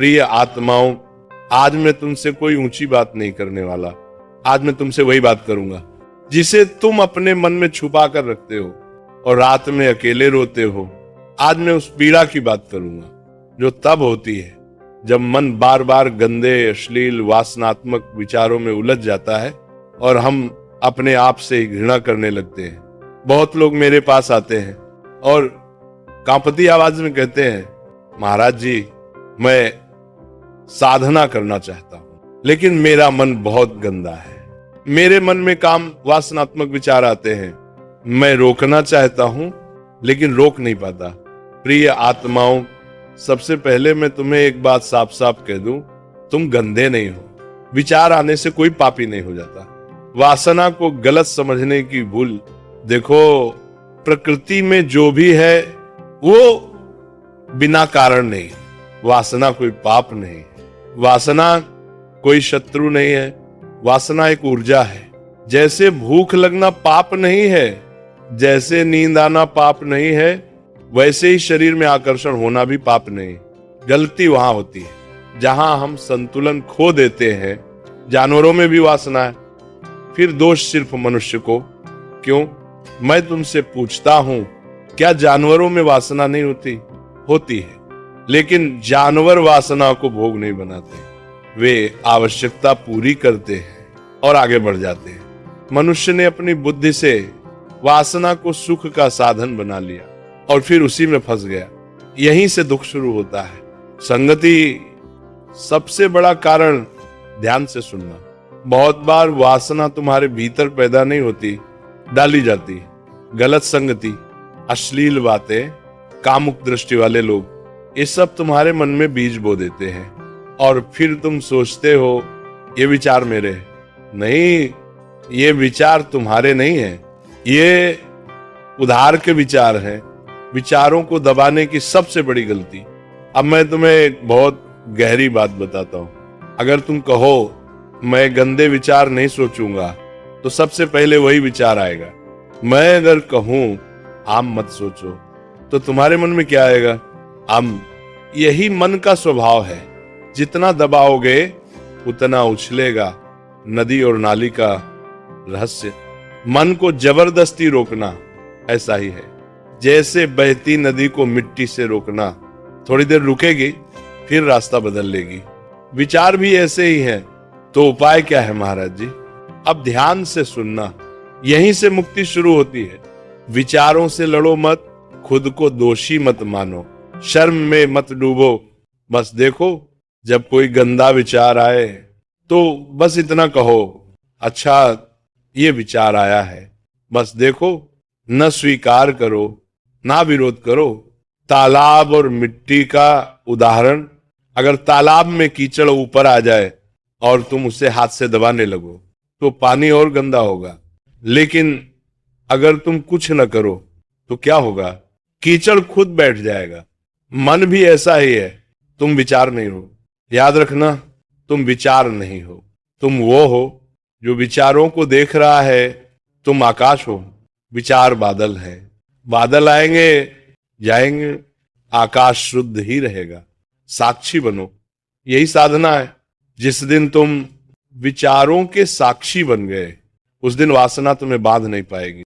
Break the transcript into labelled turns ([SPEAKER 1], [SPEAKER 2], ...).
[SPEAKER 1] प्रिय आत्माओं, आज मैं तुमसे कोई ऊंची बात नहीं करने वाला। आज मैं तुमसे वही बात करूंगा जिसे तुम अपने मन में छुपा कर रखते हो और रात में अकेले रोते हो। आज मैं उस पीड़ा की बात करूंगा जो तब होती है जब मन बार बार गंदे, अश्लील, वासनात्मक विचारों में उलझ जाता है और हम अपने आप से ही घृणा करने लगते हैं। बहुत लोग मेरे पास आते हैं और कांपती आवाज में कहते हैं, महाराज जी, मैं साधना करना चाहता हूं लेकिन मेरा मन बहुत गंदा है। मेरे मन में काम वासनात्मक विचार आते हैं। मैं रोकना चाहता हूं लेकिन रोक नहीं पाता। प्रिय आत्माओं, सबसे पहले मैं तुम्हें एक बात साफ साफ कह दूं, तुम गंदे नहीं हो। विचार आने से कोई पापी नहीं हो जाता। वासना को गलत समझने की भूल देखो, प्रकृति में जो भी है वो बिना कारण नहीं। वासना कोई पाप नहीं है, वासना कोई शत्रु नहीं है, वासना एक ऊर्जा है। जैसे भूख लगना पाप नहीं है, जैसे नींद आना पाप नहीं है, वैसे ही शरीर में आकर्षण होना भी पाप नहीं। गलती वहां होती है जहां हम संतुलन खो देते हैं। जानवरों में भी वासना है, फिर दोष सिर्फ मनुष्य को क्यों? मैं तुमसे पूछता हूं, क्या जानवरों में वासना नहीं होती? होती है, लेकिन जानवर वासना को भोग नहीं बनाते। वे आवश्यकता पूरी करते हैं और आगे बढ़ जाते हैं। मनुष्य ने अपनी बुद्धि से वासना को सुख का साधन बना लिया और फिर उसी में फंस गया। यहीं से दुख शुरू होता है। संगति सबसे बड़ा कारण, ध्यान से सुनना। बहुत बार वासना तुम्हारे भीतर पैदा नहीं होती, डाली जाती है। गलत संगति, अश्लील बातें, कामुक दृष्टि वाले लोग, ये सब तुम्हारे मन में बीज बो देते हैं और फिर तुम सोचते हो ये विचार मेरे हैं। नहीं, ये विचार तुम्हारे नहीं है, ये उधार के विचार हैं। विचारों को दबाने की सबसे बड़ी गलती। अब मैं तुम्हें एक बहुत गहरी बात बताता हूं। अगर तुम कहो मैं गंदे विचार नहीं सोचूंगा तो सबसे पहले वही विचार आएगा। मैं अगर कहूं आम मत सोचो तो तुम्हारे मन में क्या आएगा? आम। यही मन का स्वभाव है। जितना दबाओगे उतना उछलेगा। नदी और नाली का रहस्य। मन को जबरदस्ती रोकना ऐसा ही है जैसे बहती नदी को मिट्टी से रोकना। थोड़ी देर रुकेगी फिर रास्ता बदल लेगी। विचार भी ऐसे ही है। तो उपाय क्या है महाराज जी? अब ध्यान से सुनना। यहीं से मुक्ति शुरू होती है। विचारों से लड़ो मत, खुद को दोषी मत मानो, शर्म में मत डूबो। बस देखो, जब कोई गंदा विचार आए तो बस इतना कहो, अच्छा ये विचार आया है। बस देखो, न स्वीकार करो ना विरोध करो। तालाब और मिट्टी का उदाहरण, अगर तालाब में कीचड़ ऊपर आ जाए और तुम उसे हाथ से दबाने लगो तो पानी और गंदा होगा। लेकिन अगर तुम कुछ न करो तो क्या होगा? कीचड़ खुद बैठ जाएगा। मन भी ऐसा ही है। तुम विचार नहीं हो। याद रखना, तुम विचार नहीं हो, तुम वो हो जो विचारों को देख रहा है। तुम आकाश हो, विचार बादल है। बादल आएंगे जाएंगे, आकाश शुद्ध ही रहेगा। साक्षी बनो, यही साधना है। जिस दिन तुम विचारों के साक्षी बन गए उस दिन वासना तुम्हें बांध नहीं पाएगी।